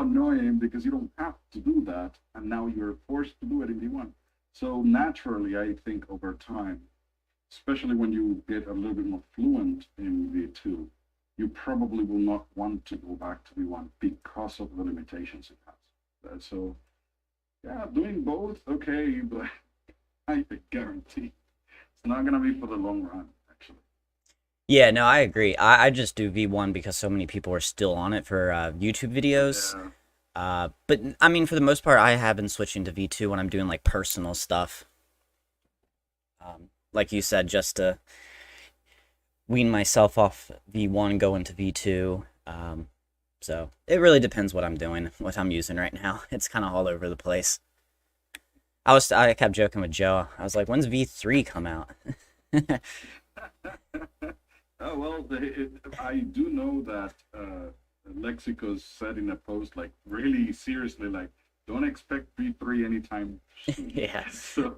so annoying because you don't have to do that, and now you're forced to do it in V1. So naturally, I think over time, especially when you get a little bit more fluent in V2, you probably will not want to go back to V1 because of the limitations it has. So, yeah, doing both, okay, but I guarantee it's not going to be for the long run, actually. Yeah, no, I agree. I just do V1 because so many people are still on it for YouTube videos. Yeah. But I mean, for the most part, I have been switching to V2 when I'm doing like personal stuff. Like you said, just to wean myself off V1, go into V2. So it really depends what I'm doing, what I'm using right now. It's kind of all over the place. I kept joking with Joe. I was like, "When's V3 come out?" Oh, well, I do know that Lexico said in a post, like, really seriously, like, don't expect V3 anytime soon. Yeah, So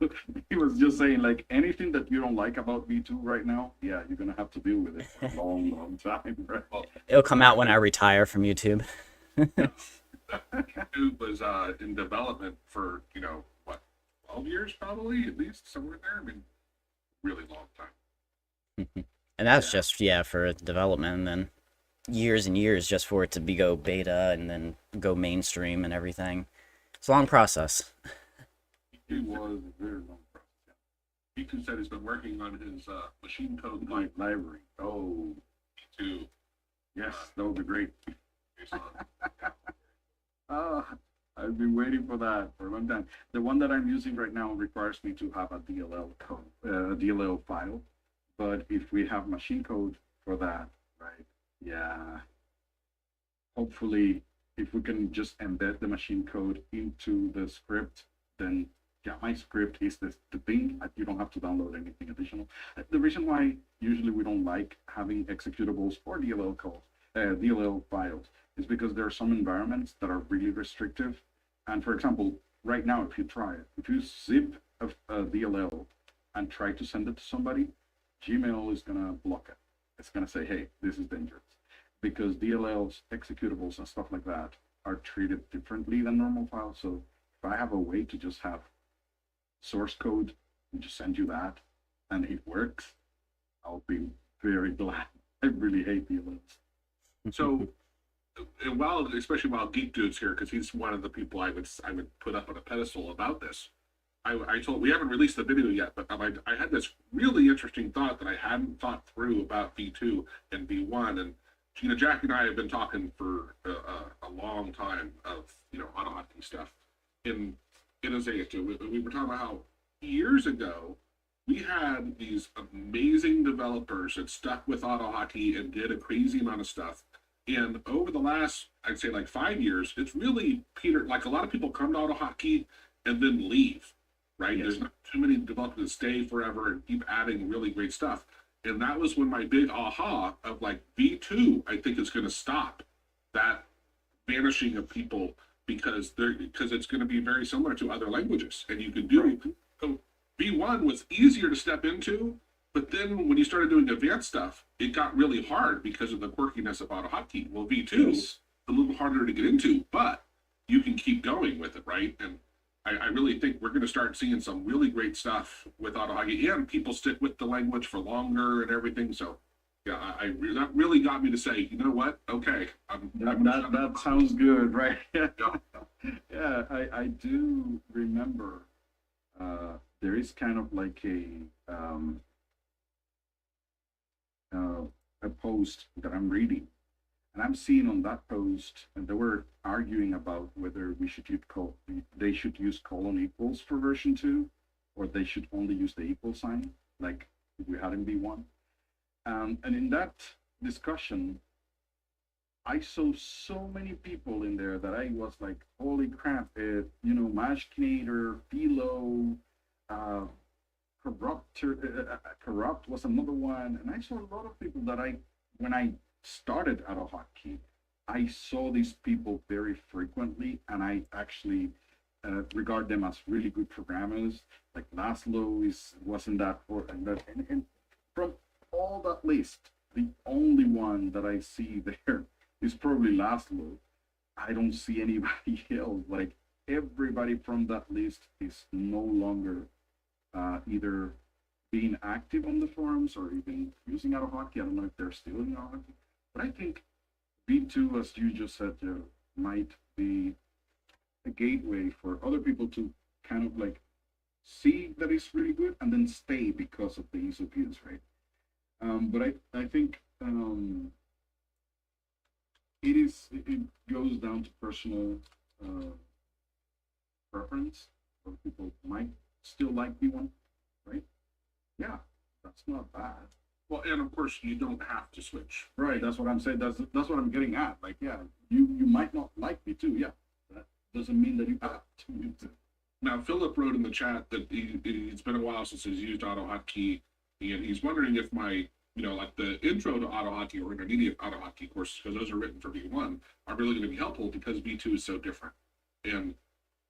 he was just saying, like, anything that you don't like about V2 right now, yeah, you're going to have to deal with it for a long, long time, right? Well, it'll come out when I retire from YouTube. yeah, it was in development for, what, 12 years probably, at least somewhere in there. I mean, really long time. And that's Yeah. just for development, and then years and years just for it to be go beta and then go mainstream and everything. It's a long process. It was a very long process. Piku said he's been working on his machine code My library. Oh, to yes, that would be great. based on. Ah, I've been waiting for that for a long time. The one that I'm using right now requires me to have a DLL code, DLL file. But if we have machine code for that, right? Yeah. Hopefully, if we can just embed the machine code into the script, then yeah, my script is the thing. You don't have to download anything additional. The reason why usually we don't like having executables or DLL calls, DLL files, is because there are some environments that are really restrictive. And for example, right now, if you try it, if you zip a DLL and try to send it to somebody, Gmail is gonna block it. It's gonna say, "Hey, this is dangerous," because DLLs, executables, and stuff like that are treated differently than normal files. So if I have a way to just have source code and just send you that, and it works, I'll be very glad. I really hate DLLs. So, and while, especially while Geek Dude's here, because he's one of the people I would put up on a pedestal about this. I told we haven't released the video yet, but I had this really interesting thought that I hadn't thought through about V2 and V1, and Jack and I have been talking for a long time of AutoHotkey stuff. In Isaiah too, we were talking about how years ago we had these amazing developers that stuck with AutoHotkey and did a crazy amount of stuff. And over the last, I'd say like 5 years, it's really Peter. Like a lot of people come to AutoHotkey and then leave, right? Yes. There's not too many developers that stay forever and keep adding really great stuff. And that was when my big aha of like V2, I think is going to stop that vanishing of people because it's going to be very similar to other languages, and you can do. Right. So V1 was easier to step into, but then when you started doing advanced stuff, it got really hard because of the quirkiness of AutoHotkey. Well, V2 Yes. is a little harder to get into, but you can keep going with it, right? And I really think we're going to start seeing some really great stuff with AutoHotkey, and people stick with the language for longer and everything. So, yeah, that really got me to say, you know what? Okay, That sounds good, right? yeah, Yeah, I do remember there is kind of like a post that I'm reading, and I'm seeing on that post, and they were arguing about whether they should use colon equals for version 2, or they should only use the equal sign, like we had in V1. And in that discussion, I saw so many people in there that I was like, holy crap, Mashkinator, Philo, uh, Corrupt was another one. And I saw a lot of people that when I started at a hotkey, I saw these people very frequently, and I actually regard them as really good programmers. Like Laszlo wasn't that for, and from all that list, the only one that I see there is probably Laszlo. I don't see anybody else. Like everybody from that list is no longer either being active on the forums or even using AutoHotkey. I don't know if they're still in AutoHotkey, but I think V2, as you just said, Joe, might be a gateway for other people to kind of like see that it's really good and then stay because of the ease of use, right? But I think it goes down to personal uh, preference. Some people might still like V1, right? Yeah, that's not bad. Well, and of course, you don't have to switch. Right, that's what I'm saying. That's what I'm getting at. Like, yeah, you might not like me too. Yeah, that doesn't mean that you have to use it. Now, Philip wrote in the chat that it's been a while since he's used AutoHotkey, and he's wondering if my, like the intro to AutoHotkey or intermediate AutoHotkey courses, because those are written for V1, are really going to be helpful because V2 is so different. And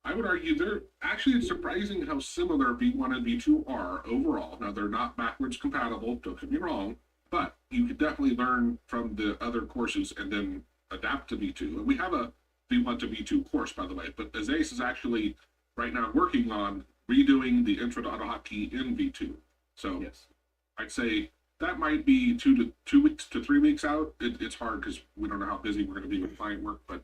I would argue they're actually, it's surprising how similar V1 and V2 are overall. Now, they're not backwards compatible, don't get me wrong, but you could definitely learn from the other courses and then adapt to V2. And we have a V1 to V2 course, by the way, but Azace is actually right now working on redoing the intro to AutoHotkey in V2. So Yes. I'd say that might be 2 weeks to 3 weeks out. It's hard because we don't know how busy we're going to be with client work, but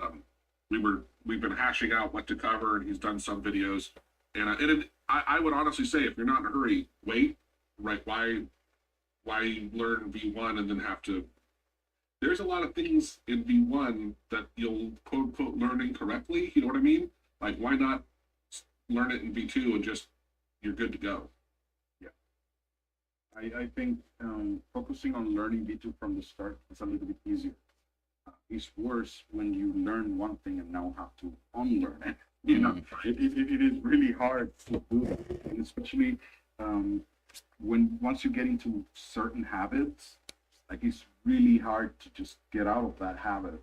um, we've been hashing out what to cover, and he's done some videos. And I would honestly say, if you're not in a hurry, wait. Right? Why learn V1 and then have to? There's a lot of things in V1 that you'll quote unquote learn incorrectly. You know what I mean? Like, why not learn it in V2 and just you're good to go? Yeah. I think focusing on learning V2 from the start is a little bit easier. It's worse when you learn one thing and now have to unlearn it. You know, it is really hard to do that, and especially when once you get into certain habits, like it's really hard to just get out of that habit.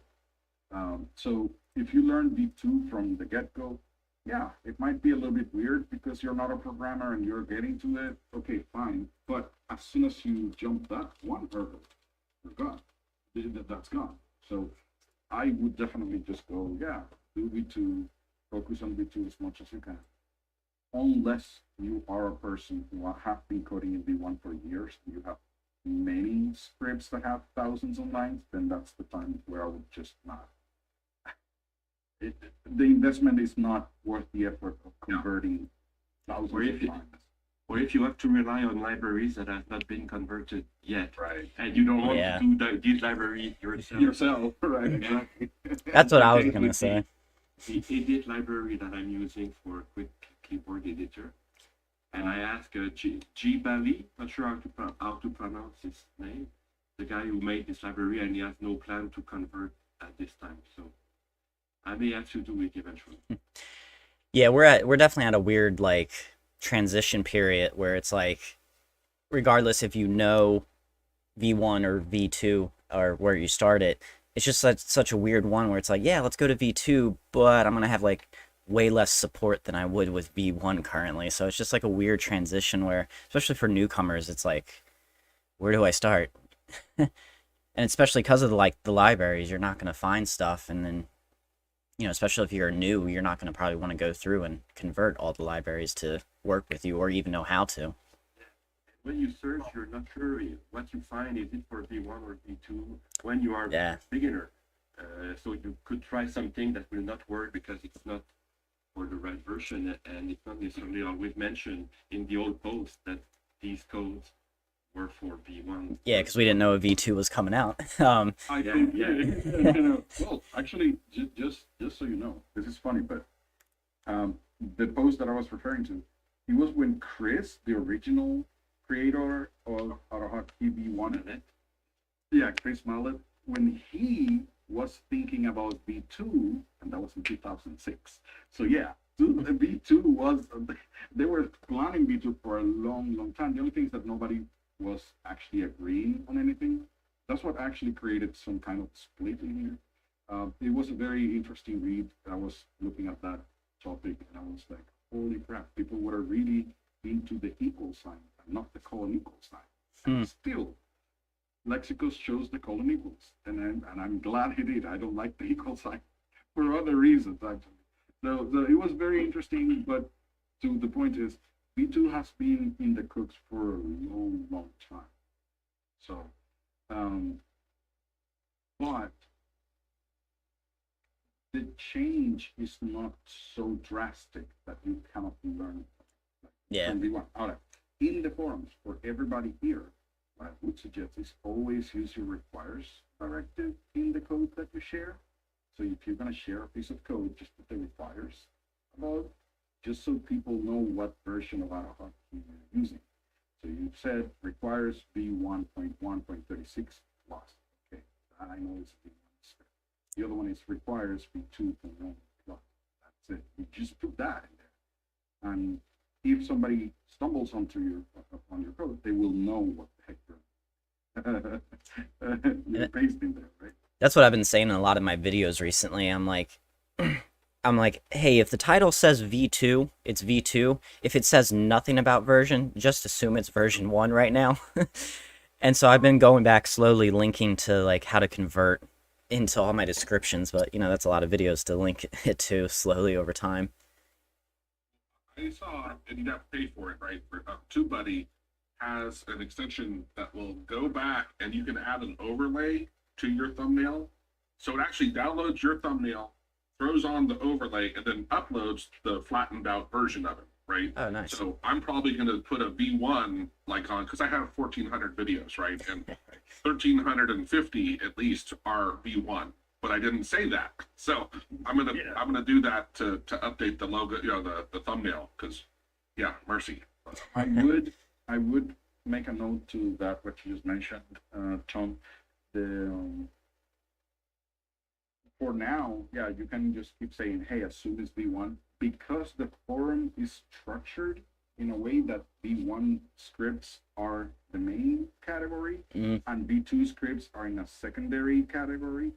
So if you learn V2 from the get-go, yeah, it might be a little bit weird because you're not a programmer and you're getting to it. Okay, fine. But as soon as you jump that one hurdle, you're gone. That's gone. So I would definitely just go, yeah, do V2, focus on V2 as much as you can. Unless you are a person who have been coding in V1 for years, you have many scripts that have thousands of lines, then that's the time where I would just not. The investment is not worth the effort of converting thousands Or if of it- lines. Or if you have to rely on libraries that have not been converted yet, Right. and you don't want Yeah. to do these libraries yourself. Yourself, right? Exactly. That's what I was Okay, gonna with say. The edit library that I'm using for a quick keyboard editor, and I asked G Bali, not sure how to pronounce his name, the guy who made this library, and he has no plan to convert at this time. So I may have to do it eventually. Yeah, we're definitely at a weird like transition period where it's like, regardless if you know V1 or V2 or where you started, it's just such a weird one where it's like, yeah, let's go to V2, but I'm gonna have like way less support than I would with V1 currently. So it's just like a weird transition where, especially for newcomers, it's like, where do I start? And especially because of the libraries, you're not gonna find stuff, and then especially if you're new, you're not gonna probably want to go through and convert all the libraries to work with you or even know how to. When you search, you're not sure what you find. Is it for V1 or V2? When you are Yeah. a beginner, so you could try something that will not work because it's not for the right version, and it's not necessarily always mentioned in the old post that these codes were for V1. Yeah, because we didn't know a V2 was coming out. I Yeah, think, yeah. well, actually, just so you know, this is funny, but the post that I was referring to, it was when Chris, the original creator of AutoHotkey V1, Mallet. yeah, Chris Mallet, when he was thinking about V2, and that was in 2006. So yeah, V2 was, they were planning V2 for a long, long time. The only thing is that nobody was actually agreeing on anything. That's what actually created some kind of split in here. It was a very interesting read. I was looking at that topic and I was like, holy crap, people were really into the equal sign and not the colon equal sign. And still, Lexicus chose the colon equals, and I'm glad he did. I don't like the equal sign. for other reasons actually. So it was very interesting, but to the point is, V2 has been in the cooks for a long, long time. So, um, but the change is not so drastic that you cannot learn Yeah. from V1. All right. In the forums for everybody here, what I would suggest is always use your requires directive in the code that you share. So if you're going to share a piece of code, just put the requires above, just so people know what version of AutoHotkey you're using. So you said requires v1.1.36 plus. Okay, that I know is V1 script. The other one is requires v2.1 plus. That's it. You just put that in there, and if somebody stumbles onto on your code, they will know what the heck you're pasting there, right? That's what I've been saying in a lot of my videos recently. I'm like, hey, if the title says V2, it's V2. If it says nothing about version, just assume it's version 1 right now. And so I've been going back slowly linking to like how to convert into all my descriptions, but that's a lot of videos to link it to slowly over time. I saw, and you'd have to pay for it, right? TubeBuddy has an extension that will go back and you can add an overlay to your thumbnail. So it actually downloads your thumbnail, throws on the overlay, and then uploads the flattened out version of it, right? Oh, nice. So I'm probably going to put a V1 like on, because I have 1,400 videos, right? And 1,350 at least are V1. But I didn't say that, so I'm gonna do that to update the logo, the thumbnail, because mercy. I would make a note to that what you just mentioned, Tom. The for now, you can just keep saying, hey, assume it's V1, because the forum is structured in a way that V1 scripts are the main category and V2 scripts are in a secondary category.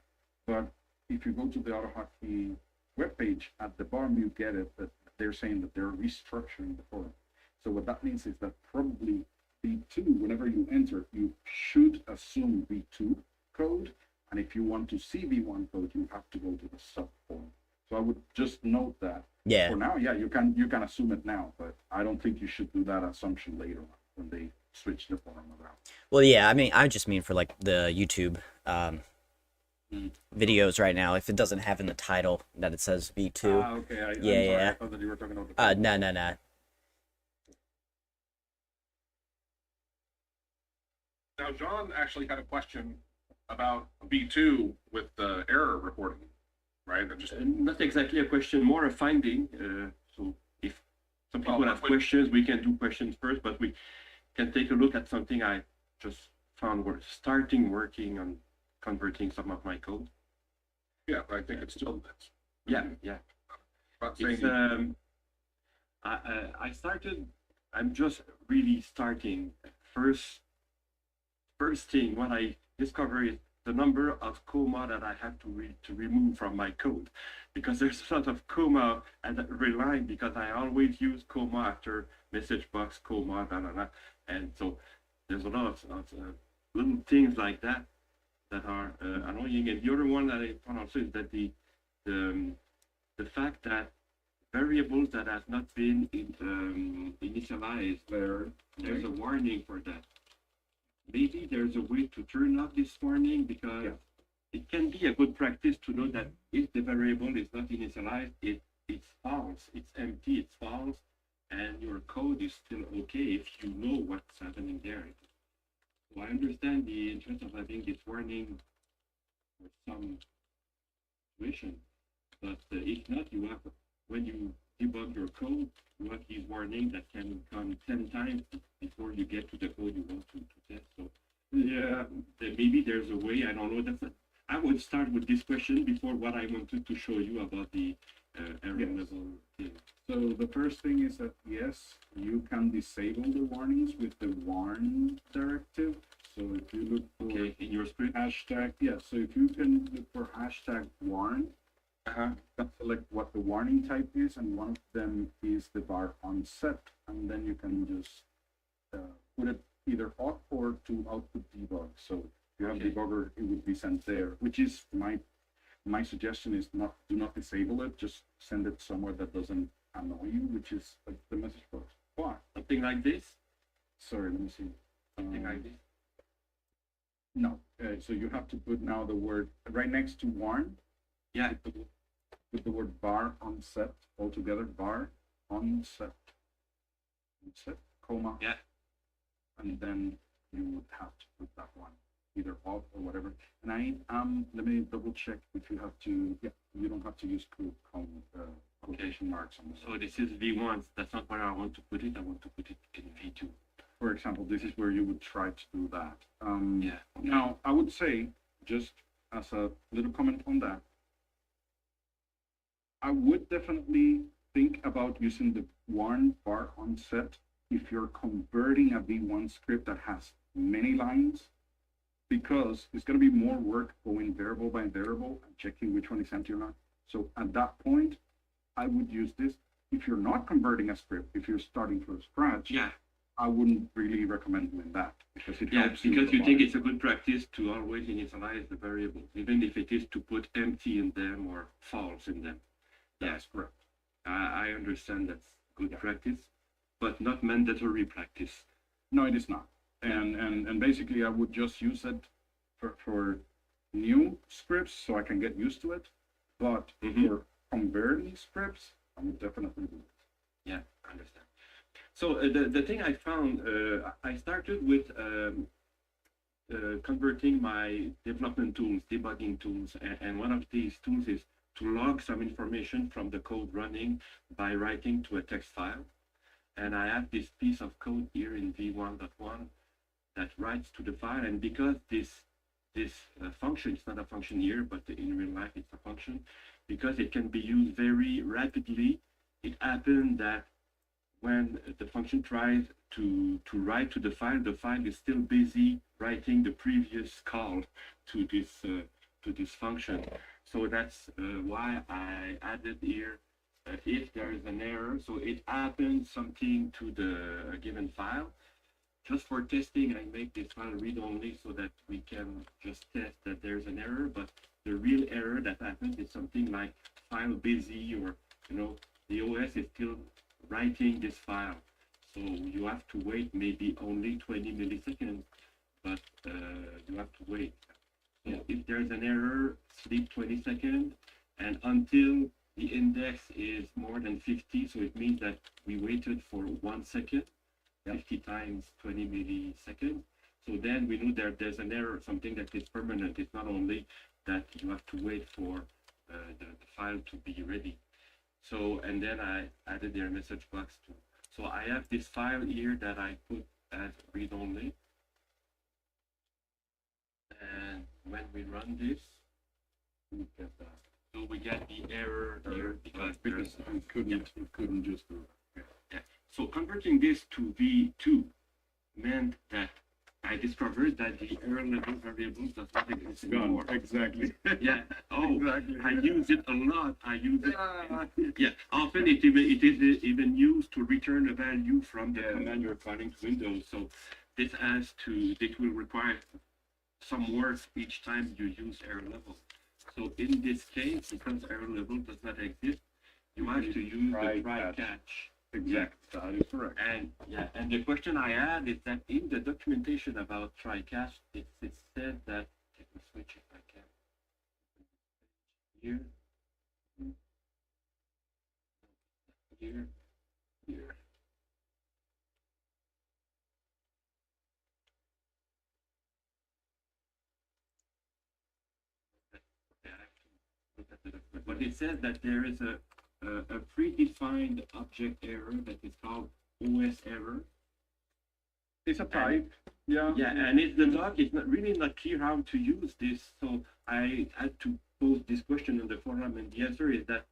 But if you go to the AutoHotkey webpage, at the bottom you get it that they're saying that they're restructuring the forum. So what that means is that probably V2, whenever you enter, you should assume V2 code. And if you want to see V1 code, you have to go to the subforum. So I would just note that. Yeah. For now, you can assume it now, but I don't think you should do that assumption later on when they switch the forum around. Well, yeah, I mean, I just mean for like the YouTube videos right now, if it doesn't have in the title that it says V2. Okay. I'm Yeah, sorry. yeah. I thought that you were talking about the No. Now, John actually had a question about V2 with the error reporting, right? Not exactly a question, more a finding. So if some people have questions, we can do questions first, but we can take a look at something I just found starting working on converting some of my code. Yeah, I think it's still this. Yeah. It's, I started. I'm just really starting. First thing what I discovered is the number of comma that I have to remove from my code, because there's a lot of comma and reline, because I always use comma after message box, comma, and so there's a lot of little things like that are annoying. And the other one that I found also is that the fact that variables that have not been initialized, there's a warning for that. Maybe there's a way to turn off this warning, because it can be a good practice to know that if the variable is not initialized, it's false, it's empty, it's false, and your code is still okay if you know what's happening there. So I understand the interest of having this warning for some situation, but if not, you have, when you debug your code, you have these warnings that can come 10 times before you get to the code you want to test. So maybe there's a way, I don't know. I would start with this question before what I wanted to show you about the error level thing. So the first thing is that yes, you can disable the warnings with the warn directive. So if you look for in your script, hashtag, so if you can look for hashtag warn, select what the warning type is, and one of them is the var onset, and then you can just put it either off or to output debug. So if you have debugger, it would be sent there, which is my suggestion is do not disable it. Just send it somewhere that doesn't annoy you, which is the message box. But Something like this. sorry, let me see. Something like this. No, so you have to put now the word right next to warn. Yeah. Put the word bar on set altogether. Bar on set. Comma. Yeah. And then you would have to put that one either off or whatever. And let me double check if you have to. Yeah, you don't have to use quotation marks on this. So this is V1. That's not where I want to put it. I want to put it in V2. For example, this is where you would try to do that. Yeah. Okay. Now, I would say, just as a little comment on that, I would definitely think about using the one bar on set if you're converting a V1 script that has many lines, because it's going to be more work going variable by variable and checking which one is empty or not. So at that point, I would use this. If you're not converting a script, if you're starting from scratch, Yeah. I wouldn't really recommend doing that because it Yeah, helps because you a think lot. it's a good practice to always initialize the variables, even if it is to put empty in them or false in them. That's correct. I understand that's good Yeah. practice, but not mandatory practice. No, it is not. And basically, I would just use it for new scripts so I can get used to it. But Mhm. for converting scripts, I would definitely do it. Yeah, I understand. So the thing I found, I started with converting my development tools, debugging tools, and one of these tools is to log some information from the code running by writing to a text file. And I have this piece of code here in v1.1 that writes to the file, and because this function, it's not a function here, but in real life it's a function, because it can be used very rapidly, it happened that when the function tries to write to the file is still busy writing the previous call to this function. So that's why I added here if there is an error. So it happens something to the given file. Just for testing, I make this file read-only so that we can just test that there's an error. But the real error that happens is something like file busy, or the OS is still writing this file. So you have to wait maybe only 20 milliseconds, but you have to wait. So if there's an error, sleep 20 seconds, and until the index is more than 50, so it means that we waited for 1 second, 50 times 20 milliseconds. So then we know that there's an error, something that is permanent. It's not only that you have to wait for the file to be ready. So, and then I added their message box too. So I have this file here that I put as read-only. And when we run this, we get that. So we get the error here because we couldn't just do that. Yeah. So converting this to V2 meant that I discovered that the error level variables does not exist anymore. Exactly. Yeah. Oh, Exactly. I use it a lot. I use it. Yeah. Often it is even used to return a value from the command you're calling to Windows. So this will require some work each time you use error level. So in this case, because error level does not exist, you have to use the try catch. Exactly. That is correct. And the question I had is that in the documentation about try catch, it said that, let me switch if I can. Here. Here. But it says that there is a predefined object error that is called OS error. It's a type. Yeah. Yeah, and it's the doc. It's not really not clear how to use this. So I had to pose this question on the forum, and the answer is that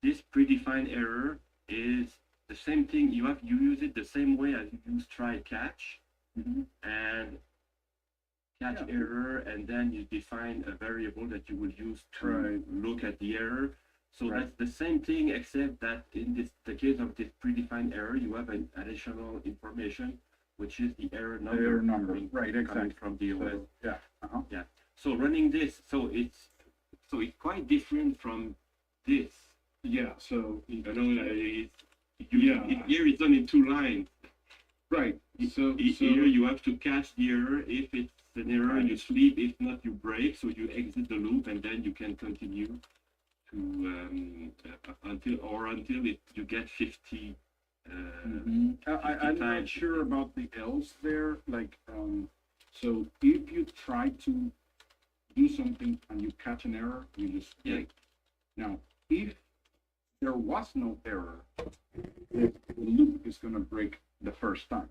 this predefined error is the same thing. You use it the same way as you use try catch, and catch error, and then you define a variable that you will use to look at the error. So that's the same thing, except that in the case of this predefined error, you have an additional information, which is the error number. Error number, right? Exactly. From the OS. So, yeah. Yeah. So running this, so it's So it's quite different from this. Yeah. So You know, Yeah. here it's done in two lines. right. So Here you have to catch the error. If it's an error, Right. you sleep. If not, you break. So you exit the loop, and then you can continue to until you get 50. I'm not times. sure about the else there. Like, so if you try to do something and you catch an error, you just Yeah. break. Now, if there was no error, the loop is going to break the first time.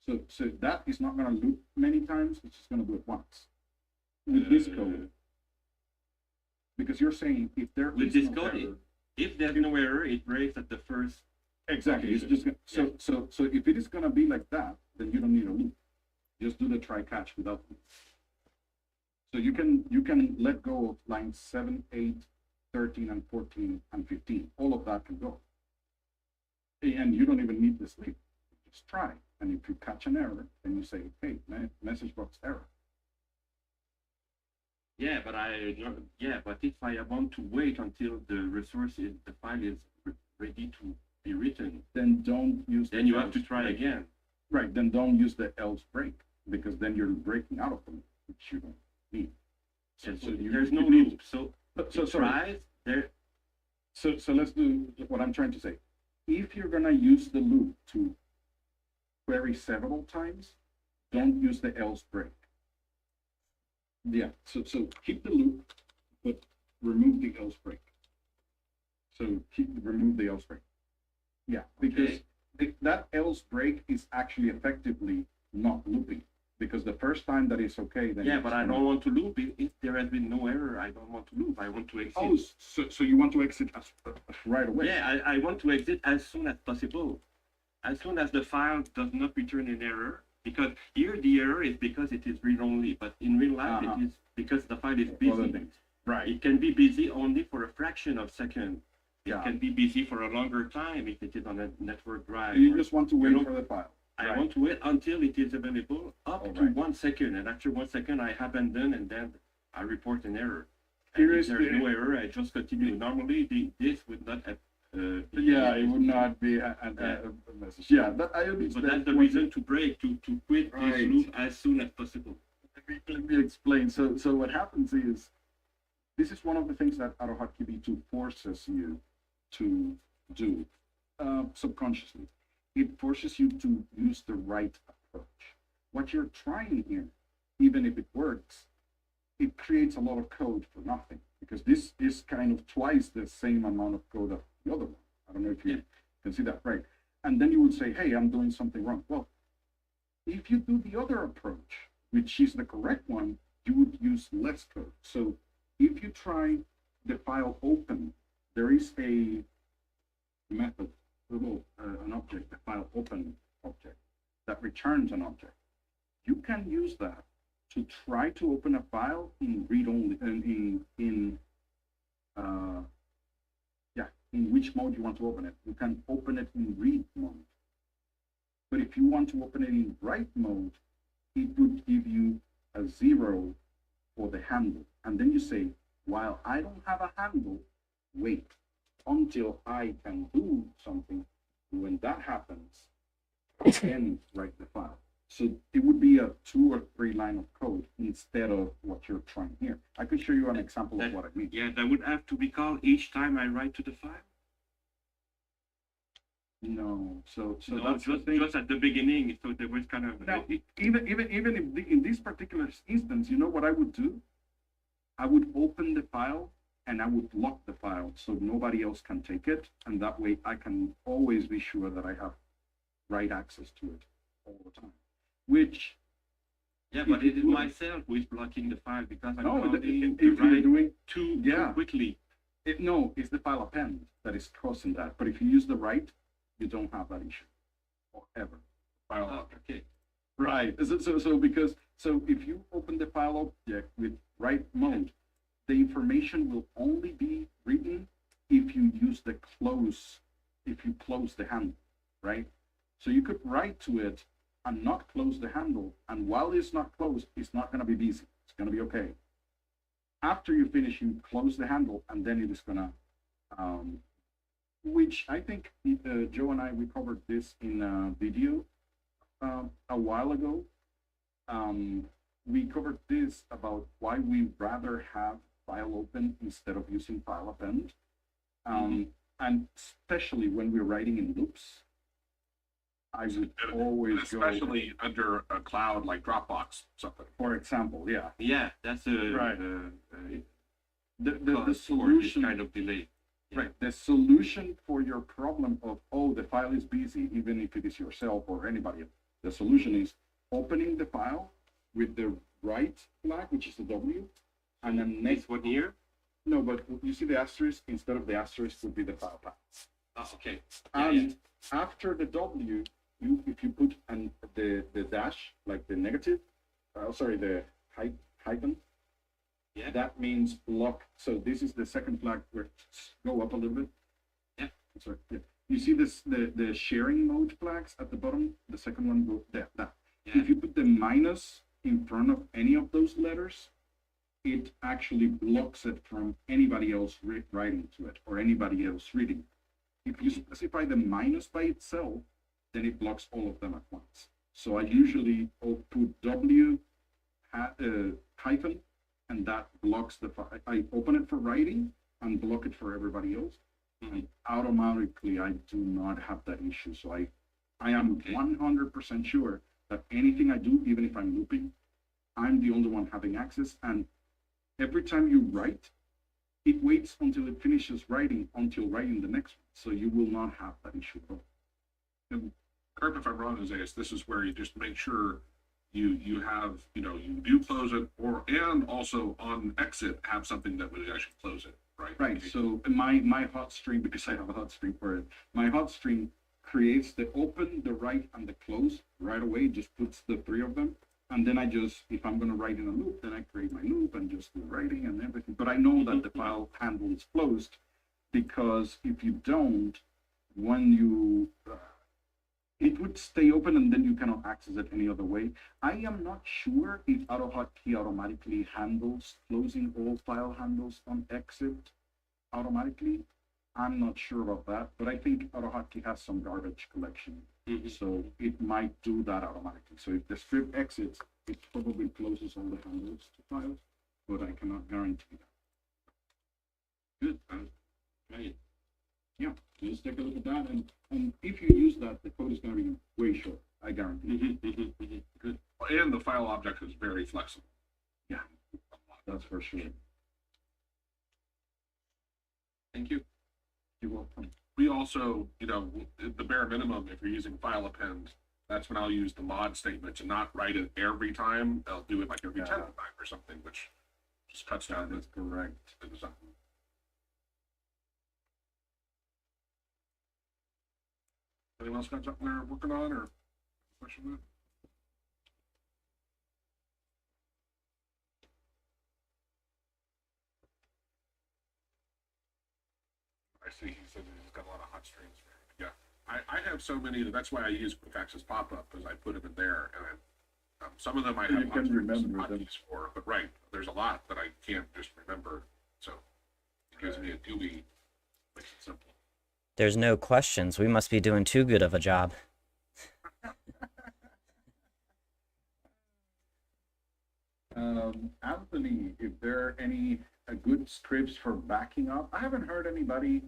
So that is not going to loop many times. It's just going to do it once. With this code, because you're saying if there With is this no code, error, if there's no error, it breaks at the first. exactly. It's just so if it is gonna be like that, then you don't need a loop. Just do the try catch without loop. So you can let go of lines 7, 8, 13, and 14 and 15. All of that can go, and you don't even need the sleep. Just try, and if you catch an error, then you say, "Hey, message box error." Yeah, but if I want to wait until the file is ready to be written, Then don't use. then you have to try again. Right. Then don't use the else break, because then you're breaking out of the loop, which you don't need. So there's no loop. So So it sorry. tries there. So let's do what I'm trying to say. If you're gonna use the loop to query several times, don't use the else break. Yeah. So keep the loop, but remove the else break. So remove the else break. Yeah, because that else break is actually effectively not looping. Because the first time that it's okay, then Yeah, but I don't want to loop. If there has been no error, I don't want to loop. I want to exit. Oh, so you want to exit right away? Yeah, I want to exit as soon as possible. As soon as the file does not return an error, because here the error is because it is read-only, but in real life it is because the file is Other busy. things. Right. It can be busy only for a fraction of a second. It Yeah. can be busy for a longer time if it is on a network drive. You just want to wait know, for the file. I Right. want to wait until it is available up to Alright. 1 second, and after 1 second I abandon and then I report an error. Here And if is there's the- no error, I just continue. Normally this would not have. Yeah, it would not be a message. Yeah, that I But understand. that's the reason to break, to quit Right. this loop as soon as possible. Let me explain. So what happens is, this is one of the things that AutoHotkey V2 forces you to do subconsciously. It forces you to use the right approach. What you're trying here, even if it works, it creates a lot of code for nothing, because this is kind of twice the same amount of code of the other one. I don't know if you can see that, right? And then you would say, hey, I'm doing something wrong. Well, if you do the other approach, which is the correct one, you would use less code. So if you try the file open, there is a method, an object, the file open object, that returns an object. You can use that to try to open a file in read-only, in which mode you want to open it. You can open it in read mode. But if you want to open it in write mode, it would give you a 0 for the handle. And then you say, while I don't have a handle, wait until I can do something. When that happens, then write the file. So it would be a 2 or 3 line of code instead of what you're trying here. I could show you an example of what I mean. Yeah, that would have to be called each time I write to the file. No, so No, that's the thing. just at the beginning, so there was kind of. Now, even if in this particular instance, you know what I would do? I would open the file and I would lock the file so nobody else can take it, and that way I can always be sure that I have right access to it all the time. Which Yeah, but it is myself who is blocking the file because I'm no, counting if to you're write doing too Yeah. quickly. no, it's the file append that is causing that. But if you use the write, you don't have that issue, or ever. File Okay. Right. So if you open the file object with write mode, the information will only be written if you use the close, if you close the handle, right? So you could write to it and not close the handle, and while it's not closed, it's not going to be busy. It's going to be okay. After you finish, you close the handle, and then it is gonna, um, which I think Joe and I we covered this in a video a while ago. We covered this about why we rather have file open instead of using file append, and especially when we're writing in loops. I would always go, especially under a cloud like Dropbox, something. for example, yeah, Yeah, that's a Right. the cause for this solution, kind of delay. Yeah. right, the solution for your problem of, oh, the file is busy, even if it is yourself or anybody else, the solution is opening the file with the right flag, which is the W, and then Next next, one here. no, but you see the asterisk, instead of the asterisk would be the file path. Oh, okay. Yeah, And yeah. after the W, if you put the dash, like the negative, sorry, the hyphen, Yeah. that means block. So this is the second flag. Where go up a little bit. Yeah. Sorry. Yeah. You see this the sharing mode flags at the bottom. The second one go there. That. Yeah. If you put the minus in front of any of those letters, it actually blocks it from anybody else writing to it or anybody else reading. If you specify the minus by itself, then it blocks all of them at once. So I usually put W hyphen, and that blocks the file. I open it for writing and block it for everybody else. And automatically, I do not have that issue. So I am 100% sure that anything I do, even if I'm looping, I'm the only one having access. And every time you write, it waits until it finishes writing until writing the next one. So you will not have that issue at all. And correct me if I'm wrong, Jose, this is where you just make sure you have, you do close it, and also on exit have something that would actually close it, right? Right. So my hot string, because I have a hot string for it, my hot string creates the open, the write, and the close right away. It just puts the three of them. And then I just, if I'm going to write in a loop, then I create my loop and just do writing and everything. But I know that the file handle is closed, because if you don't, when you, it would stay open and then you cannot access it any other way. I am not sure if AutoHotkey automatically handles closing all file handles on exit automatically. I'm not sure about that, but I think AutoHotkey has some garbage collection. So it might do that automatically. So if the script exits, it probably closes all the handles to files, but I cannot guarantee that. Good. Right. Yeah, just take a look at that, and if you use that, the code is going to be way short. I guarantee. Good. And the file object is very flexible. Yeah, that's for sure. Thank you. You're welcome. We also, the bare minimum, if you're using file append, that's when I'll use the mod statement to not write it every time. I'll do it like every 10th time or something, which just cuts down That's correct. the design. Anyone else got something they're working on or question that? I see he said he's got a lot of hot strings. Yeah, I have so many. That's why I use quick access pop up, because I put them in there, and some of them I So have you can remember them. hotkeys for. But right, there's a lot that I can't just remember. So it gives me a GUI, makes it simple. There's no questions. We must be doing too good of a job. Anthony, if there are any good scripts for backing up, I haven't heard anybody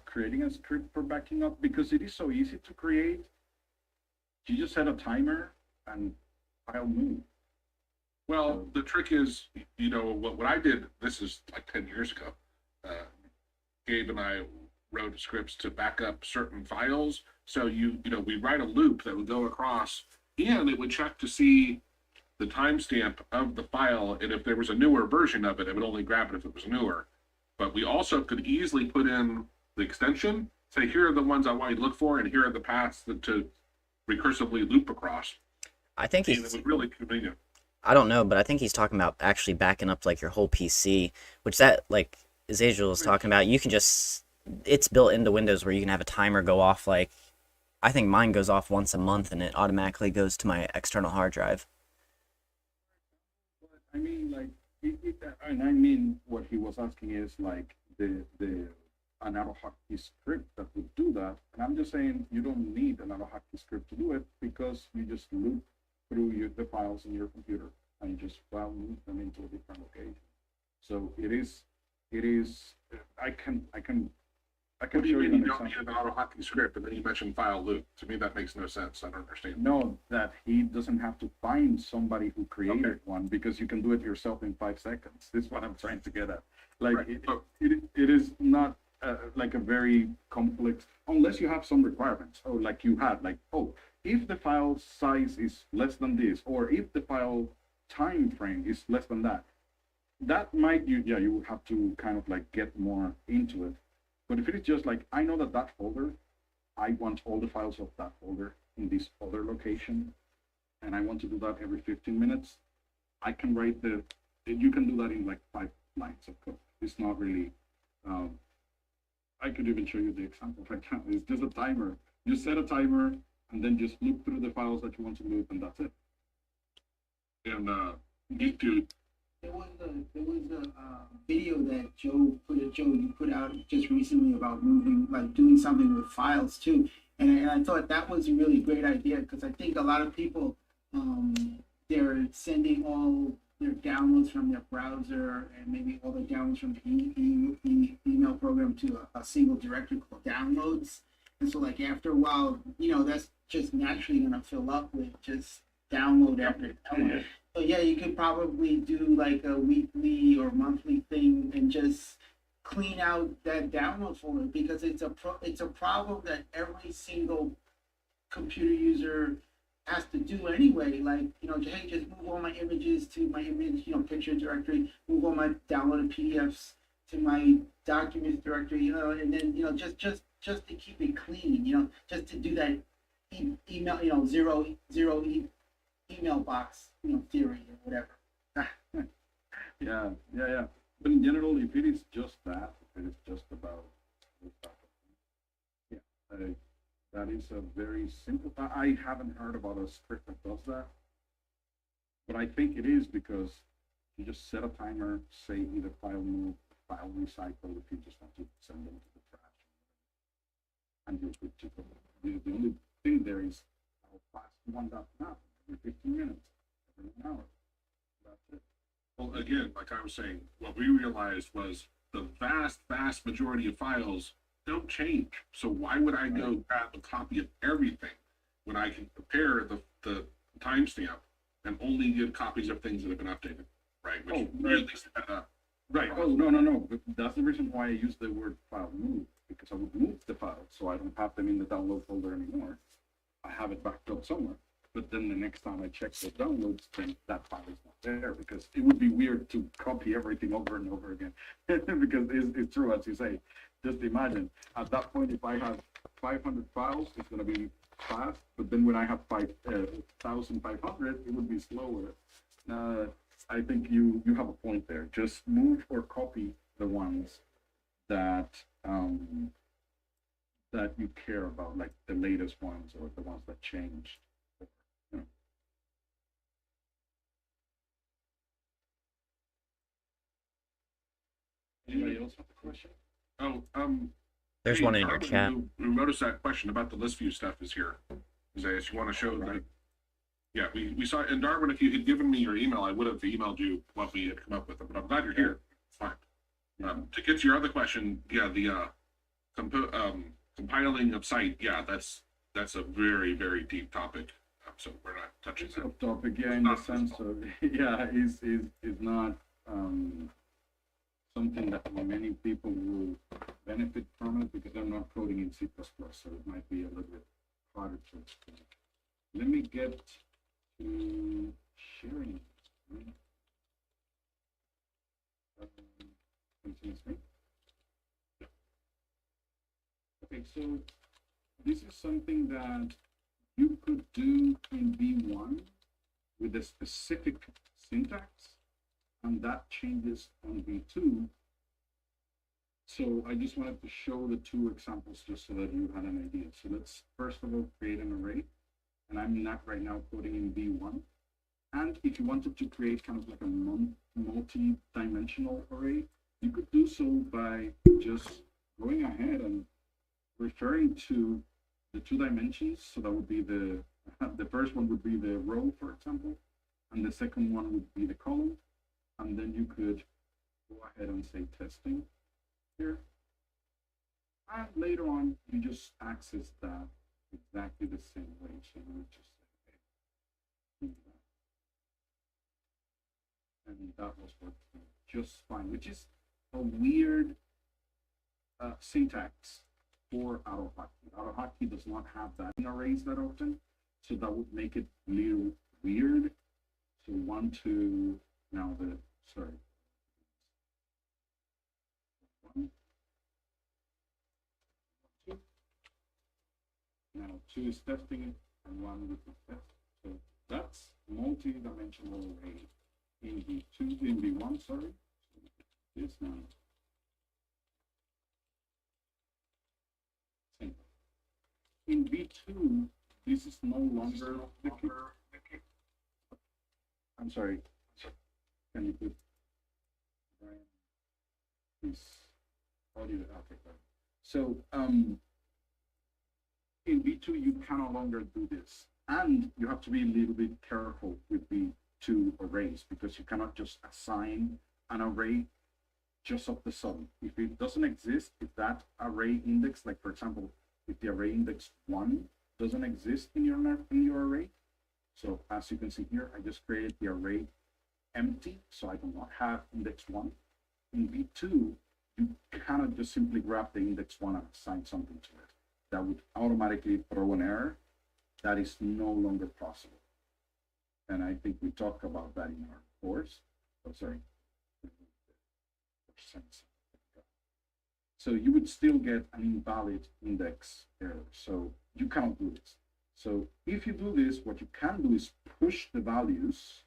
creating a script for backing up, because it is so easy to create. You just set a timer and file move. Well, the trick is, what I did, this is like 10 years ago. Gabe and I wrote scripts to back up certain files. So we write a loop that would go across, and it would check to see the timestamp of the file, and if there was a newer version of it, it would only grab it if it was newer. But we also could easily put in the extension, say, here are the ones I want you to look for, and here are the paths to recursively loop across. I think And it he's. was really convenient. I don't know, but I think he's talking about actually backing up like your whole PC, which that like as Angel was talking about, you can just it's built into Windows where you can have a timer go off. Like I think mine goes off once a month and it automatically goes to my external hard drive. I mean, like, and I mean what he was asking is like the an AutoHotkey script that would do that. And I'm just saying you don't need an AutoHotkey script to do it because you just loop through the files in your computer and you just file move them into a different location. So it is. I can What do you show you mean an you don't need example. an auto hotkey script, and then you mentioned file loop? To me, that makes no sense. I don't understand. No, that he doesn't have to find somebody who created Okay. one because you can do it yourself in 5 seconds. This is what I'm trying to get at. Like Right. So, it is not like a very complex, unless you have some requirements. Oh, like you had, like, oh, if the file size is less than this, or if the file time frame is less than that, that might you would have to kind of like get more into it. But if it is just like I know that that folder, I want all the files of that folder in this other location, and I want to do that every 15 minutes, I can write you can do that in like 5 lines of code. It's not really, um, I could even show you the example right now. It's just a timer. You set a timer and then just loop through the files that you want to loop, and that's it. and Geek Dude, There was a video that Joe you put out just recently about moving, like doing something with files too, and I thought that was a really great idea because I think a lot of people um, they're sending all their downloads from their browser and maybe all the downloads from the email program to a single directory called downloads, and so like after a while, that's just naturally gonna fill up with just download after download. So yeah, you could probably do like a weekly or monthly thing and just clean out that download folder because it's a problem that every single computer user has to do anyway. Like, hey, just move all my images to my image, picture directory, move all my downloaded PDFs to my documents directory, and then, just to keep it clean, just to do that email, email box, theory or whatever. Yeah. But in general, if it is just that, if it is just about this type of thing, yeah, that is a very simple. I haven't heard about a script that does that, but I think it is because you just set a timer, say either file move, file recycle, if you just want to send them to the trash, and you're good to go. The only thing there is how fast you want that to happen. Every 15 minutes, every 1 hour. That's it. well, again, like I was saying, what we realized was the vast majority of files don't change. So why would I go grab a copy of everything when I can compare the timestamp and only get copies of things that have been updated, right? Which Oh, really, Right. Oh, no. But that's the reason why I use the word file move, because I would move the files so I don't have them in the download folder anymore. I have it backed up somewhere. But then the next time I check the downloads, then that file is not there because it would be weird to copy everything over and over again. Because it's true, as you say. Just imagine at that point, if I have 500 files, it's going to be fast. But then when I have 5,500, it would be slower. I think you have a point there. Just move or copy the ones that that you care about, like the latest ones or the ones that changed. You know. Anybody else have a question? oh, There's hey, one in your Darwin, chat. who noticed that question about the list view stuff is here. Is you want to show Right. that? Yeah, we saw. And Darwin, if you had given me your email, I would have emailed you what we had come up with. But I'm glad you're here. It's fine. To get to your other question, yeah, the compiling of site, yeah, that's a very deep topic. So we're not touching It's that. a topic, yeah, in the sense of, yeah, is not something that many people will benefit from it because they're not coding in C++, so it might be a little bit harder to explain. Let me get to sharing. Continue screen. Okay, so this is something that you could do in V1 with a specific syntax, and that changes on V2. So I just wanted to show the two examples just so that you had an idea. So let's first of all create an array, and I'm not right now coding in V1. And if you wanted to create kind of like a multi-dimensional array, you could do so by just going ahead and referring to the two dimensions. So that would be the first one would be the row, for example, and the second one would be the column. And then you could go ahead and say testing here. And later on, you just access that exactly the same way. So you would just say, okay, and that was working just fine, which is a weird syntax for AutoHotkey. AutoHotkey does not have that in arrays that often, so that would make it a little weird. So one, two, now the, sorry. One, two. Now two is testing it, and one with the test. So that's multi-dimensional array in V2, in V1, sorry. This now. Same. In V2, this is no longer the case. I'm sorry. Can you put this audio? Okay, so in V2 you can no longer do this, and you have to be a little bit careful with V2 arrays because you cannot just assign an array just of the sudden. If it doesn't exist, if that array index, like for example, if the array index 1 doesn't exist in your array, so as you can see here, I just created the array empty, so I do not have index 1. In V2, you cannot just simply grab the index 1 and assign something to it. That would automatically throw an error. That is no longer possible. And I think we talked about that in our course. Oh, sorry. So you would still get an invalid index error. So you cannot do this. So if you do this, what you can do is push the values.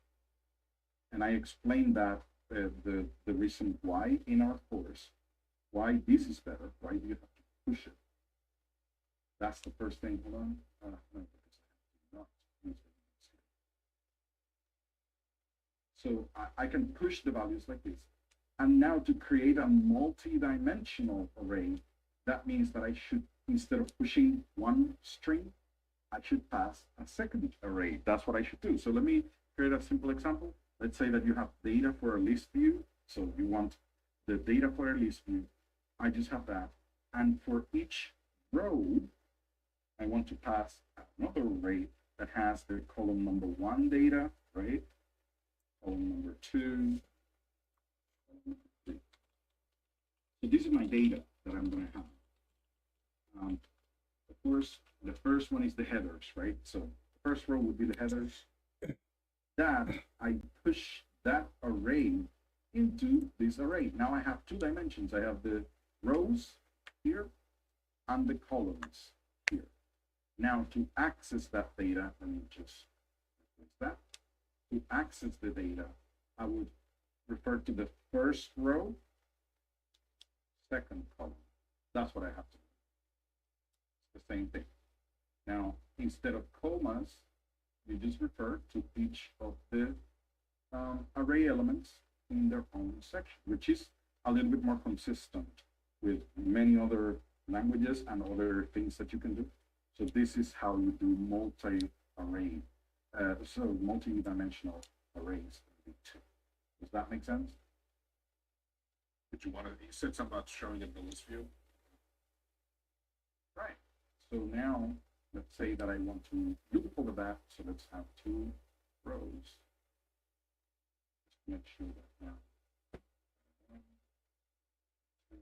And I explained that the reason why in our course, why this is better, why do you have to push it? That's the first thing. Hold on. No, because I have to not use the index here. So I can push the values like this. And now to create a multi-dimensional array, that means that I should, instead of pushing one string, I should pass a second array. That's what I should do. So let me create a simple example. Let's say that you have data for a list view. So you want the data for a list view. I just have that. And for each row, I want to pass another array that has the column number 1 data, right? Column number 2. So this is my data that I'm going to have. Of course, the first one is the headers, right? So the first row would be the headers. That I push that array into this array. Now I have two dimensions. I have the rows here and the columns here. Now to access that data, let me just replace that. To access the data, I would refer to the first row, second column. That's what I have to do. It's the same thing. Now, instead of commas, you just refer to each of the array elements in their own section, which is a little bit more consistent with many other languages and other things that you can do. So this is how you do multi-array, multi-dimensional arrays. Does that make sense? Did you want to, you said something about showing it in the list view? Right. So now, let's say that I want to look over that. So let's have 2 rows. Just make sure that now. 1, 2,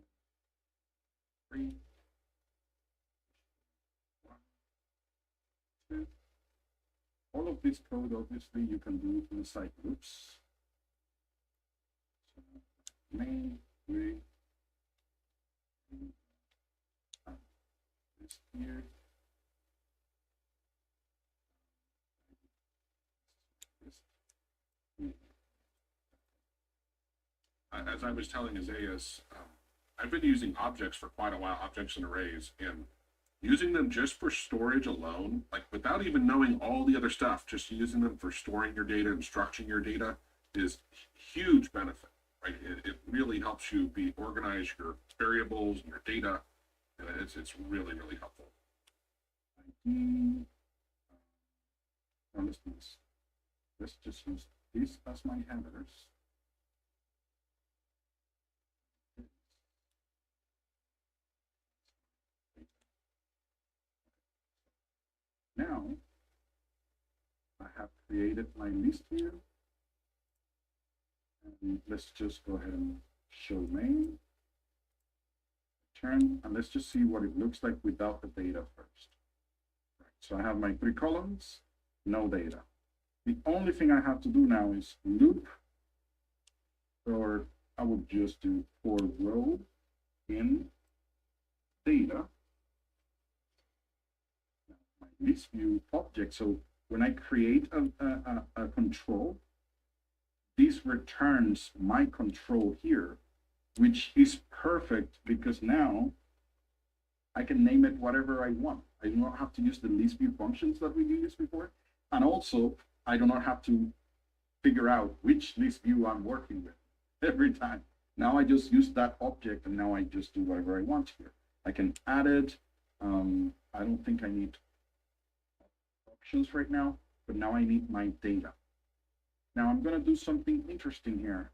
3. 1, 2. All of this code, obviously, you can do inside loops. So main, we, this here. As I was telling Isaias, I've been using objects for quite a while, objects and arrays, and using them just for storage alone, like without even knowing all the other stuff, just using them for storing your data and structuring your data is huge benefit, right? It really helps you organize your variables and your data, and it's really, really helpful. ID. Now let's do this. Let's just use these as my headers. Now, I have created my list here. And let's just go ahead and show main. Turn, and let's just see what it looks like without the data first. Right, so I have my 3 columns, no data. The only thing I have to do now is loop, or I would just do for row in data. My list view object. So when I create a control, this returns my control here, which is perfect because now I can name it whatever I want. I do not have to use the list view functions that we used before. And also, I do not have to figure out which list view I'm working with every time. Now I just use that object and now I just do whatever I want here. I can add it. I don't think I need options right now, but now I need my data. Now I'm going to do something interesting here.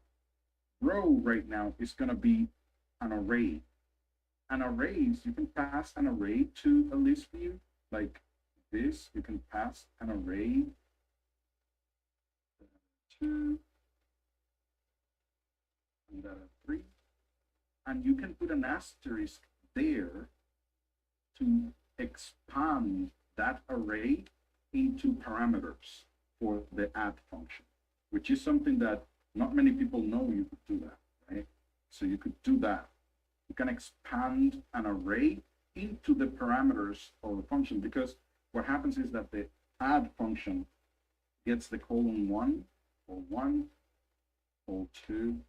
Row right now is going to be an array. An array is, you can pass an array to a list view like this. You can pass an array to and 3, and you can put an asterisk there to expand that array into parameters for the add function, which is something that not many people know you could do that, right? So you could do that. You can expand an array into the parameters of the function, because what happens is that the add function gets the column 1 or 1, or 2,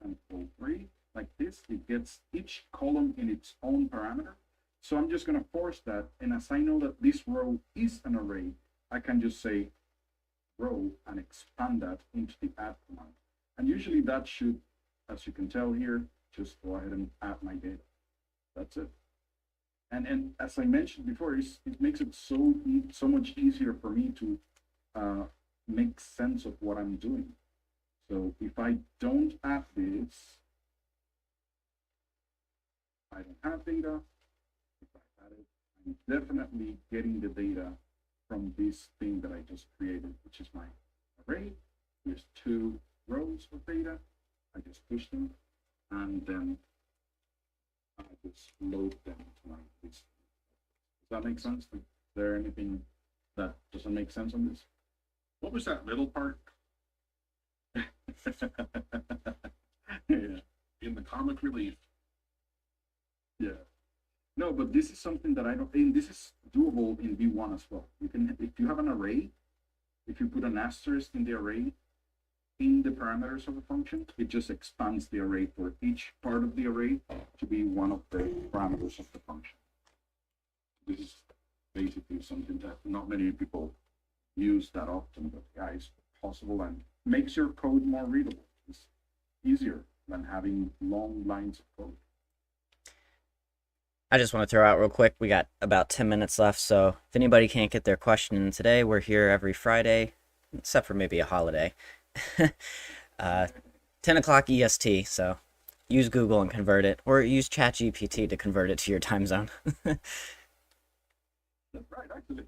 and or 3, like this. It gets each column in its own parameter. So I'm just going to force that, and as I know that this row is an array, I can just say row and expand that into the add command. And usually that should, as you can tell here, just go ahead and add my data. That's it. And as I mentioned before, it makes it so much easier for me to make sense of what I'm doing. So if I don't add this, I don't have data. If I add it, I'm definitely getting the data from this thing that I just created, which is my array. There's 2 rows of data. I just push them, and then I just load them to my list. Does that make sense? Is there anything that doesn't make sense on this? What was that middle part? Yeah. In the comic relief. Yeah. No, but this is something that I don't, and this is doable in V1 as well. You can, if you have an array, if you put an asterisk in the array, in the parameters of a function, it just expands the array for each part of the array to be one of the parameters of the function. This is basically something that not many people use that often, but yeah, it's possible and makes your code more readable. It's easier than having long lines of code. I just want to throw out real quick, we got about 10 minutes left, so if anybody can't get their question in today, we're here every Friday, except for maybe a holiday. 10 o'clock EST, so use Google and convert it, or use ChatGPT to convert it to your time zone. That's right, actually.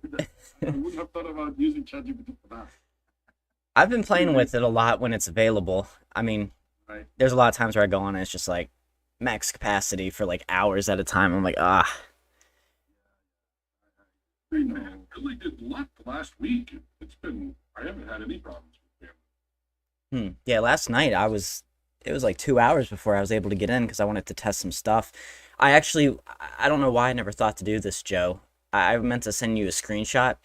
I wouldn't have thought about using ChatGPT for that. I've been playing with it a lot when it's available. I mean, Right. there's a lot of times where I go on and it's just like max capacity for like hours at a time. I'm like, ah. I know. Man, really good luck last week. I haven't had any problems with him. Yeah, last night it was like 2 hours before I was able to get in because I wanted to test some stuff. I don't know why I never thought to do this, Joe. I meant to send you a screenshot.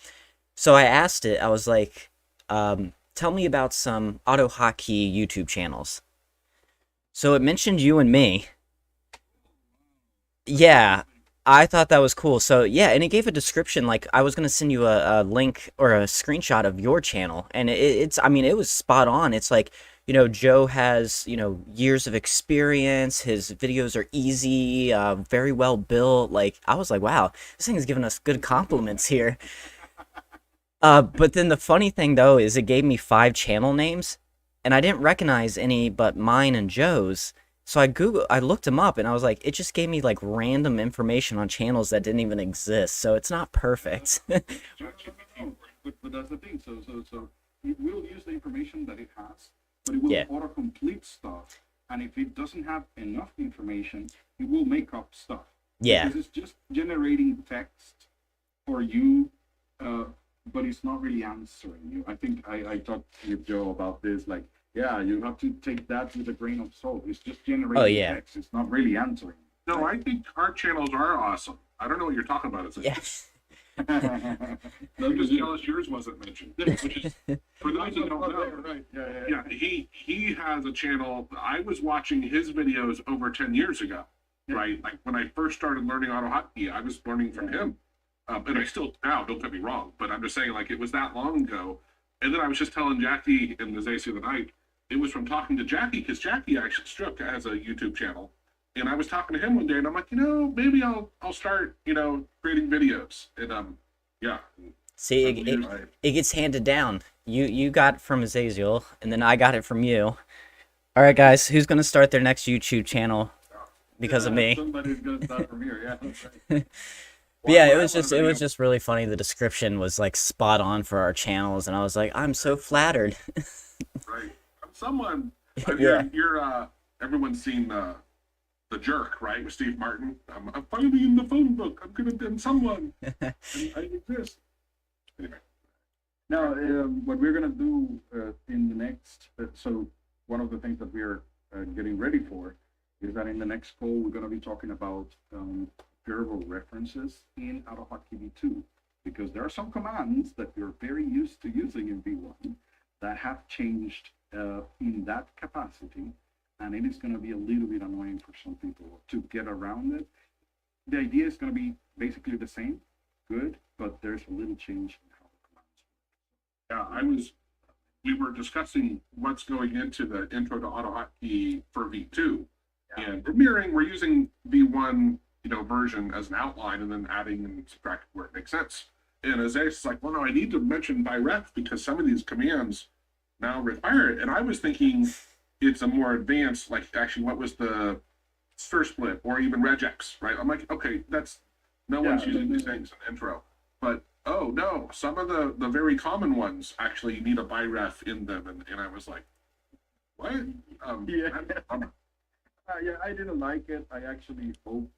So I asked it, I was like, tell me about some auto hotkey YouTube channels. So it mentioned you and me. Yeah, I thought that was cool. So yeah, and it gave a description. Like I was gonna send you a link or a screenshot of your channel, and it's I mean it was spot on. It's like Joe has years of experience. His videos are easy, very well built. Like I was like, wow, this thing is giving us good compliments here. But then the funny thing though is it gave me 5 channel names, and I didn't recognize any but mine and Joe's. So I looked them up, and I was like, it just gave me like random information on channels that didn't even exist. So it's not perfect. ChatGPT, but that's the thing. So it will use the information that it has, but it will Yeah, autocomplete stuff. And if it doesn't have enough information, it will make up stuff yeah. because it's just generating text for you, uh, but it's not really answering you. I think I talked with Joe about this. Like, yeah, you have to take that with a grain of salt. It's just Oh generating yeah, text. It's not really answering. No, I think our channels are awesome. I don't know what you're talking about. It's yeah. I'm just jealous yours wasn't mentioned. Which is, for those that don't know, Right. Yeah. yeah, he has a channel. I was watching his videos over 10 years ago, Yeah. right? Like when I first started learning AutoHotkey, I was learning from him. And I still now, don't get me wrong, but I'm just saying, like, it was that long ago. And then I was just telling Jackie in the Zacy of the night, it was from talking to Jackie, because Jackie actually Strook has a YouTube channel. And I was talking to him one day, and I'm like, maybe I'll start, creating videos. And yeah, See, I'm it, right. it gets handed down. You got it from Azazel, and then I but from you. All right, guys, who's gonna start their next YouTube channel because of me? Somebody's gonna start from here. Yeah. That's right. But yeah, Well, I want it to was just really funny. The description was like spot on for our channels, and I was like, I'm so flattered. right. Someone, Yeah. everyone's seen the Jerk, right, with Steve Martin. I'm finally in the phone book. I'm gonna be someone, and I exist. Anyway, Now, what we're gonna do in the next, so one of the things that we're getting ready for is that in the next call we're gonna be talking about variable references in AutoHotkey V2 because there are some commands that you're very used to using in V1 that have changed in that capacity, and it is going to be a little bit annoying for some people to get around it. The idea is going to be basically the same, good, but there's a little change in how the commands yeah, we were discussing what's going into the intro to AutoHotkey for V2, Yeah. and we're using V1, version as an outline, and then adding and subtracting where it makes sense. And as it's like, well, no, I need to mention by ref because some of these commands now require it. And I was thinking it's a more advanced, like actually what was the stir split or even regex, right? I'm like, okay, that's no one's using these things in the intro. But oh no, some of the very common ones actually need a biref in them. And I was like, what? Yeah. Yeah, I didn't like it. I actually hoped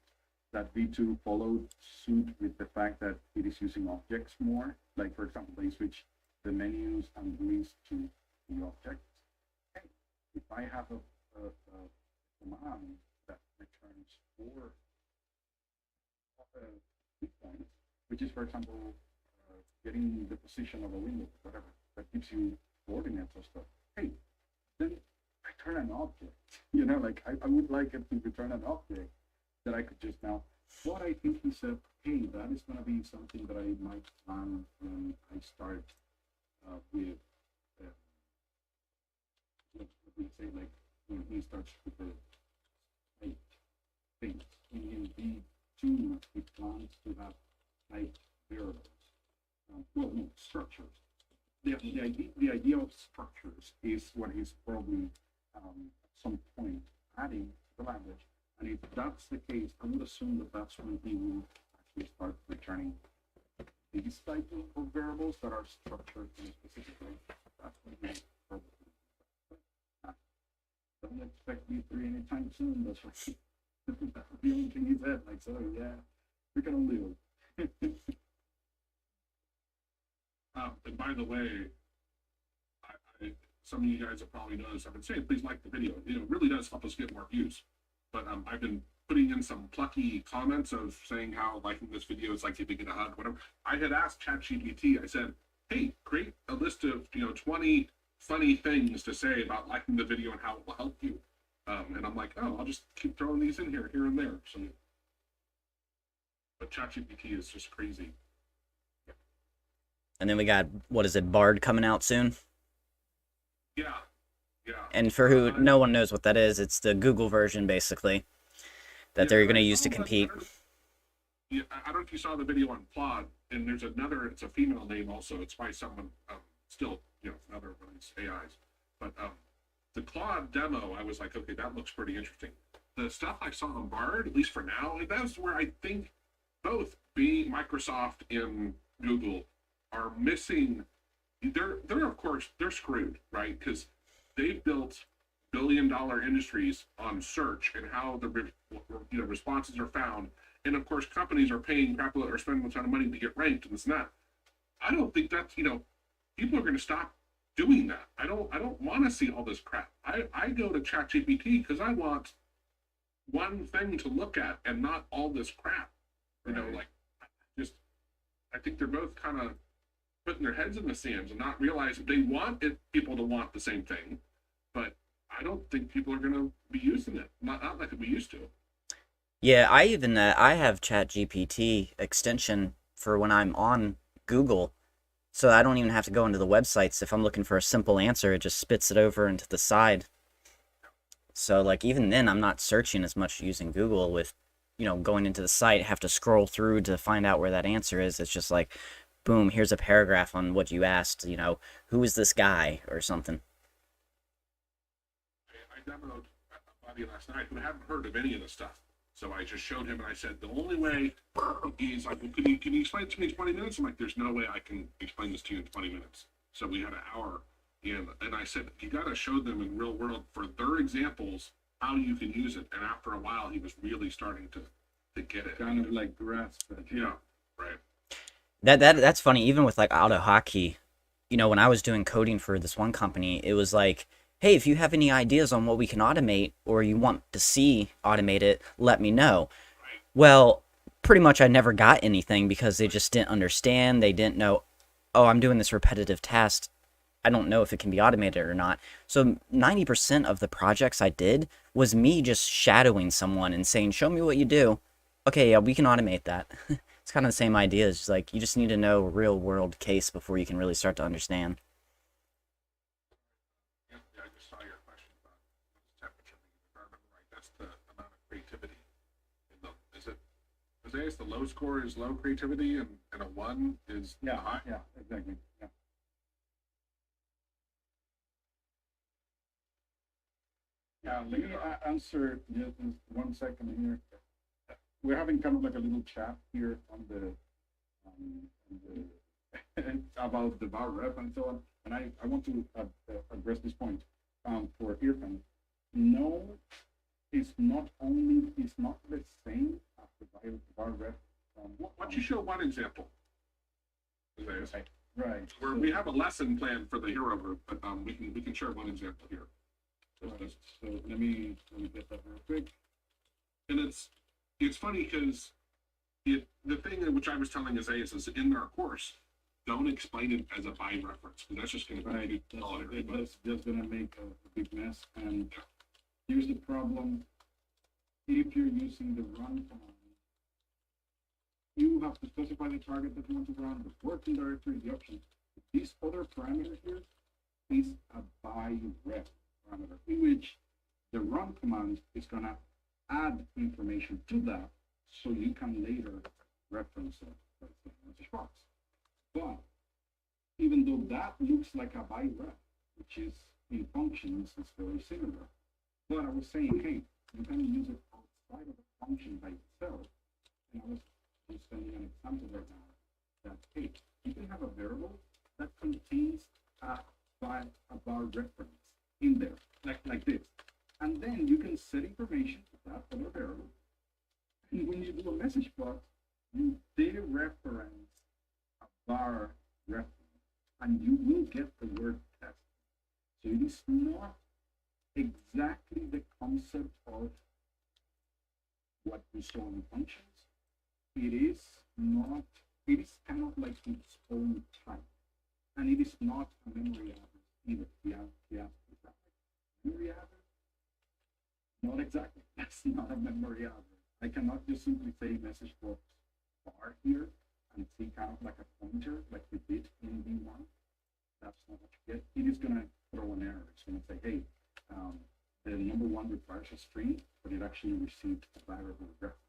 that V2 followed suit with the fact that it is using objects more. Like, for example, they switch the menus and GUIs to the objects. Hey, if I have a command that returns 4 points, which is, for example, getting the position of a window, whatever, that gives you coordinates or stuff. Hey, then return an object. Like I would like it to return an object that I could just now. But I think he said, hey, that is going to be something that I might plan when I start with, let me say, like when he starts with the type things. In V2, he plans to have type variables. Well, no, structures. The idea of structures is what he's probably at some point adding to the language. And if that's the case, I would assume that that's when he will actually start returning these type of variables that are structured in a specific way. That's when he probably don't expect V3 anytime soon. That's right. That's the only thing he said. Like, so yeah, we can only hope. And by the way, some of you guys have probably noticed I've been saying, please like the video. It really does help us get more views. But I've been putting in some plucky comments of saying how liking this video is like giving it a hug, whatever. I had asked ChatGPT, I said, hey, create a list of 20 funny things to say about liking the video and how it will help you. And I'm like, oh, I'll just keep throwing these in here and there. So But ChatGPT is just crazy. And then we got, what is it, Bard coming out soon? Yeah, yeah. And for who no one knows what that is, it's the Google version basically that they're going to use to compete. Yeah, I don't know if you saw the video on Claude, and there's another. It's a female name also. It's by someone still, another one of these AIs. But the Claude demo, I was like, okay, that looks pretty interesting. The stuff I saw on Bard, at least for now, that's where I think both being Microsoft and Google are missing. They're of course they're screwed, right? Because they've built billion-dollar industries on search and how the responses are found, and of course companies are paying crap or spending a ton of money to get ranked and this and that. I don't think that's people are going to stop doing that. I don't want to see all this crap. I go to ChatGPT because I want one thing to look at and not all this crap. Like just I think they're both kind of putting their heads in the sands and not realizing they want people to want the same thing, but I don't think people are going to be using it. Not like we used to. Yeah, I have ChatGPT extension for when I'm on Google, so I don't even have to go into the websites. If I'm looking for a simple answer, it just spits it over into the side. So like even then, I'm not searching as much using Google with, going into the site, have to scroll through to find out where that answer is. It's just like, boom, here's a paragraph on what you asked, who is this guy or something. I demoed a buddy last night who hadn't heard of any of this stuff. So I just showed him and I said, the only way he's like, well, can you explain it to me in 20 minutes? I'm like, there's no way I can explain this to you in 20 minutes. So we had an hour and I said, you got to show them in real world for their examples how you can use it. And after a while, he was really starting to get it. Kind of like grasp it. Yeah, right. That's funny. Even with like auto hotkey, when I was doing coding for this one company, it was like, hey, if you have any ideas on what we can automate or you want to see automated, let me know. Right. Well, pretty much I never got anything because they just didn't understand. They didn't know, oh, I'm doing this repetitive task. I don't know if it can be automated or not. So 90% of the projects I did was me just shadowing someone and saying, show me what you do. Okay, yeah, we can automate that. It's kind of the same idea. It's just like you just need to know real world case before you can really start to understand. Yeah, I just saw your question about temperature. If I remember right, that's the amount of creativity. Is the low score is low creativity and a 1 is high? Yeah, exactly. Yeah. Yeah, let me answer just 1 second here. We're having kind of like a little chat here on the about the bar rep and so on, and I want to address this point for Irfan. No, it's not the same as the bar rep. Why don't you show one example? Right. Where we have a lesson plan for the hero group, but we can share one example here. Right. So let me get that real quick. And it's funny because the thing which I was telling Isaiah is in our course, don't explain it as a by reference because that's just going to Right. That's just going to make a big mess. And here's the problem: if you're using the run command, you have to specify the target that you want to run, the working directory, the options. This other parameter here is a by ref parameter, in which the run command is going to add information to that so you can later reference it as a message box. But even though that looks like a by ref, which is in functions, it's very similar. But I was saying, hey, you can use it outside of a function by itself. And I was sending an example right now that, hey, you can have a variable that contains a bar reference in there, like this. And then you can set information to that other variable. And when you do a message box, you dereference a bar reference, and you will get the word test. So it is not exactly the concept of what we saw in functions. It is not, it is kind of like its own type. And it is not a memory address either. Yeah, memory address? Not exactly. That's not a memory address. I cannot just simply say message box bar here and see kind of like a pointer like you did in V1, that's not what you get. It is going to throw an error. It's going to say, hey, the number one requires a string, but it actually received a variable reference.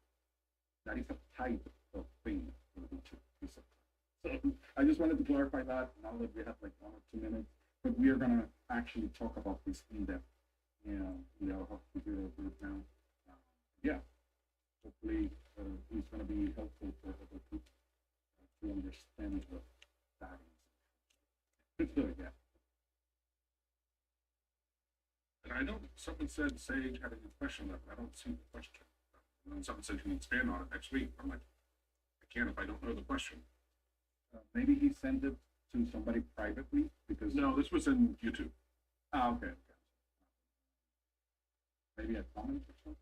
That is a type of thing for V2. So I just wanted to clarify that now that we have like 1 or 2 minutes, but we are going to actually talk about this in depth. We all have to do a group now. Yeah, hopefully it's going to be helpful for other people to understand what that is. So, yeah. And I don't, someone said Sage had a good question left. I don't see the question. And then someone said you can expand on it next week. I'm like, I can't if I don't know the question. Maybe he sent it to somebody privately because No, this was in YouTube. Okay. Maybe a comment or something.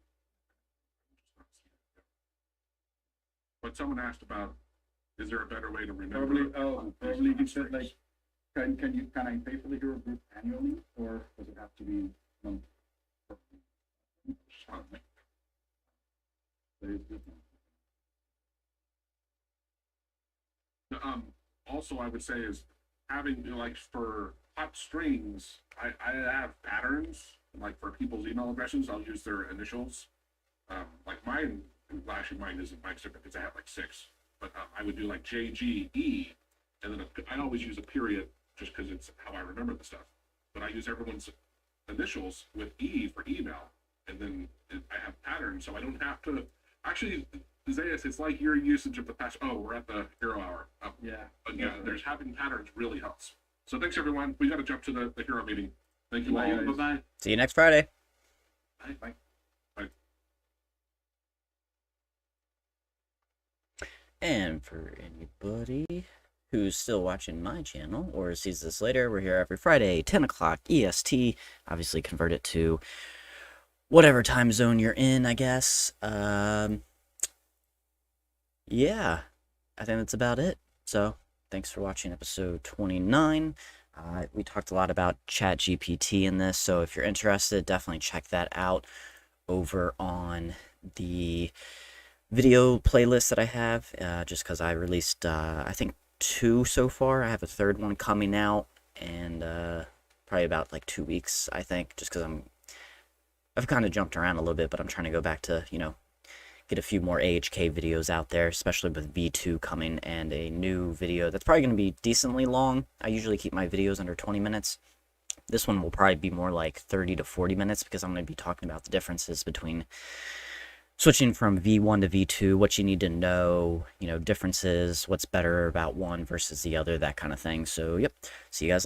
But someone asked about, is there a better way to remember? Probably he said like, can I pay for the hero group annually, or does it have to be monthly? Also, I would say is having, you know, like for hot strings, I have patterns. Like for people's email addresses, I'll use their initials. Like mine, actually mine isn't mine different because I have like 6. But I would do like JGE, and then I always use a period just because it's how I remember the stuff. But I use everyone's initials with E for email, and then I have patterns, so I don't have to. Actually, Zayas, it's like your usage of the patch. Oh, we're at the hero hour. Yeah. But yeah, there's having patterns really helps. So thanks everyone. We got to jump to the hero meeting. Thank you all. Bye bye. See you next Friday. Bye. And for anybody who's still watching my channel or sees this later, we're here every Friday, 10 o'clock EST. Obviously, convert it to whatever time zone you're in, I guess. Yeah, I think that's about it. So, thanks for watching episode 29. We talked a lot about ChatGPT in this, so if you're interested, definitely check that out over on the video playlist that I have, just because I released, I think, 2 so far. I have a 3rd one coming out, and probably about like 2 weeks, I think, just because I've kind of jumped around a little bit, but I'm trying to go back to, get a few more AHK videos out there, especially with V2 coming, and a new video that's probably going to be decently long. I usually keep my videos under 20 minutes. This one will probably be more like 30 to 40 minutes, because I'm going to be talking about the differences between switching from V1 to V2, what you need to know, differences, what's better about one versus the other, that kind of thing. So, yep, see you guys later.